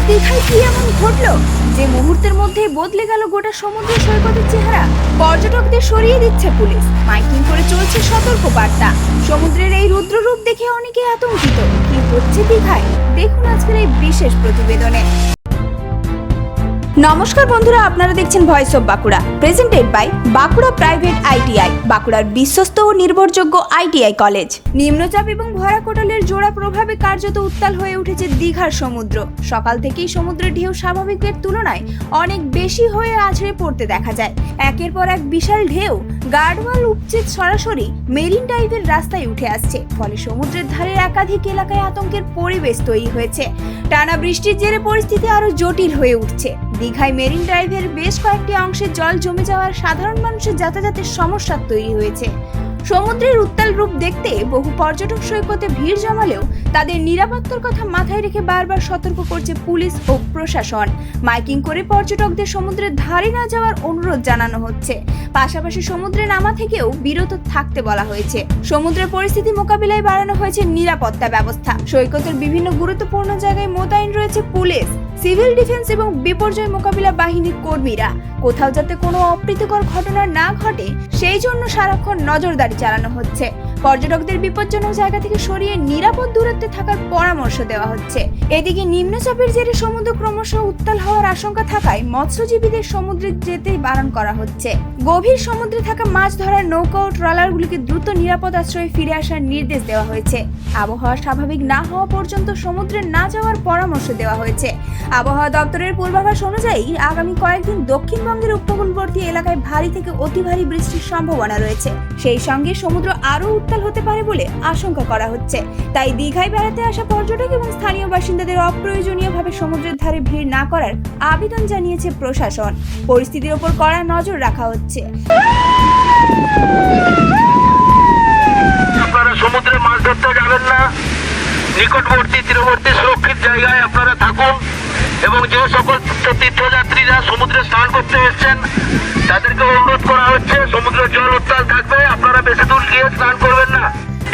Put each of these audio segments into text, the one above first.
দীঘায় কি এমন ঘটলো যে মুহূর্তের মধ্যে বদলে গেল গোটা সমুদ্র সৈকতের চেহারা? পর্যটকদের সরিয়ে দিচ্ছে পুলিশ, মাইকিং করে চলছে সতর্ক বার্তা। সমুদ্রের এই রুদ্র রূপ দেখে অনেকে আতঙ্কিত। কি হচ্ছে দীঘায়, দেখুন আজকের এই বিশেষ প্রতিবেদনে। নমস্কার বন্ধুরা, আপনারা দেখছেন voice of Bankura, presented by Bankura private ITI, বাঁকুড়ার বিশ্বস্ত ও নির্ভরযোগ্য আইটিআই কলেজ। নিম্নচাপ এবং ভরা কোটালের জোড়া প্রভাবে কার্যত উত্তাল হয়ে উঠেছে দীঘার সমুদ্র। সকাল থেকেই সমুদ্রের ঢেউ স্বাভাবিকের তুলনায় অনেক বেশি হয়ে আছড়ে পড়তে দেখা যায়। একের পর এক বিশাল ঢেউ গার্ডওয়াল উপচে সরাসরি মেরিন ড্রাইভের রাস্তায় উঠে আসছে, ফলে সমুদ্রের ধারের একাধিক এলাকায় আতঙ্কের পরিবেশ তৈরি হয়েছে। টানা বৃষ্টির জেরে পরিস্থিতি আরো জটিল হয়ে উঠছে। দীঘায় মেরিন ড্রাইভের বেশ কয়েকটি অংশে জল জমে যাওয়ার সাধারণ মানুষের যাতায়াতের সমস্যা তৈরি হয়েছে। সমুদ্রের উত্তাল রূপ দেখতে বহু পর্যটক সৈকতে ভিড় জমালেও তাদের নিরাপত্তার কথা মাথায় রেখে বারবার সতর্ক করছে পুলিশ ও প্রশাসন। মাইকিং করে পর্যটকদের সমুদ্রের ধারে না যাওয়ার অনুরোধ জানানো হচ্ছে। পাশাপাশি সমুদ্রে নামা থেকেও বিরত থাকতে বলা হয়েছে। সমুদ্রের পরিস্থিতি মোকাবিলায় বাড়ানো হয়েছে নিরাপত্তা ব্যবস্থা। সৈকতের বিভিন্ন গুরুত্বপূর্ণ জায়গায় মোতায়েন রয়েছে পুলিশ, সিভিল ডিফেন্স এবং বিপর্যয় মোকাবিলা বাহিনীর কর্মীরা। কোথাও যাতে কোনো অপ্রীতিকর ঘটনা না ঘটে সেই জন্য সারাক্ষণ নজরদারি চালানো হচ্ছে। পর্যটকদের বিপজ্জনক জায়গা থেকে সরিয়ে নিরাপদ দূরত্বে থাকার পরামর্শ দেওয়া হচ্ছে। এদিকে নিম্নচাপের জেরে সমুদ্র ক্রমশ উত্তাল হওয়ার আশঙ্কা থাকায় মৎস্যজীবীদের সমুদ্রে যেতে বারণ করা হচ্ছে। গভীর সমুদ্রে থাকা মাছ ধরার নৌকা ও ট্রলারগুলিকে দ্রুত নিরাপদ আশ্রয়ে ফিরে আসার নির্দেশ দেওয়া হয়েছে। আবহাওয়া স্বাভাবিক না হওয়া পর্যন্ত সমুদ্রে না যাওয়ার পরামর্শ দেওয়া হয়েছে। আবহাওয়া দপ্তরের পূর্বাভাস অনুযায়ী আগামী কয়েকদিন দক্ষিণবঙ্গের উপকূলবর্তী এলাকায় ভারী থেকে অতি ভারী বৃষ্টির সম্ভাবনা রয়েছে। সেই সঙ্গে সমুদ্র আরও উত্তাল হতে পারে বলে আশঙ্কা করা হচ্ছে। তাই দীঘায় বেড়াতে আসা পর্যটক এবং স্থানীয় বাসিন্দাদের অপ্রয়োজনীয়ভাবে সমুদ্রের ধারে ভিড় না করার আবেদন জানিয়েছে প্রশাসন। পরিস্থিতির ওপর কড়া নজর রাখা হচ্ছে। আপনারা সমুদ্রে মাছ ধরতে যাবেন না, নিকটবর্তী তীরবর্তী সুরক্ষিত জায়গায় আপনারা থাকুন এবং যে সকল তীর্থযাত্রীরা সমুদ্রে স্নান করতে এসেছেন তাদেরকে অনুরোধ করা হচ্ছে সমুদ্রের জল উত্তাল থাকবে, আপনারা বেশি দূর গিয়ে স্নান করবেন না।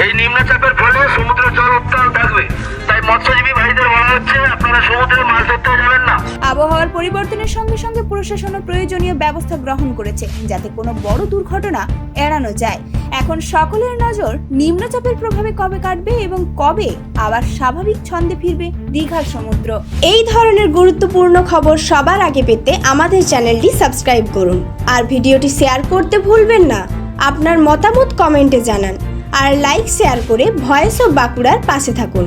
এই নিম্নচাপের ফলে সমুদ্রের জল উত্তাল থাকবে, তাই মৎস্যজীবী ভাইদের বলা হচ্ছে আপনারা সমুদ্রে মাছ ধরতে যাবেন না। আবহাওয়ার পরিবর্তনের সঙ্গে সঙ্গে প্রশাসনও প্রয়োজনীয় ব্যবস্থা গ্রহণ করেছে যাতে কোনো বড় দুর্ঘটনা এড়ানো যায়। এখন সকলের নজর নিম্নচাপের প্রভাবে কবে কাটবে এবং কবে আবার স্বাভাবিক ছন্দে ফিরবে দীঘার সমুদ্র। এই ধরনের গুরুত্বপূর্ণ খবর সবার আগে পেতে আমাদের চ্যানেলটি সাবস্ক্রাইব করুন আর ভিডিওটি শেয়ার করতে ভুলবেন না। আপনার মতামত কমেন্টে জানান আর লাইক শেয়ার করে ভয়েস অফ বাঁকুড়ার পাশে থাকুন।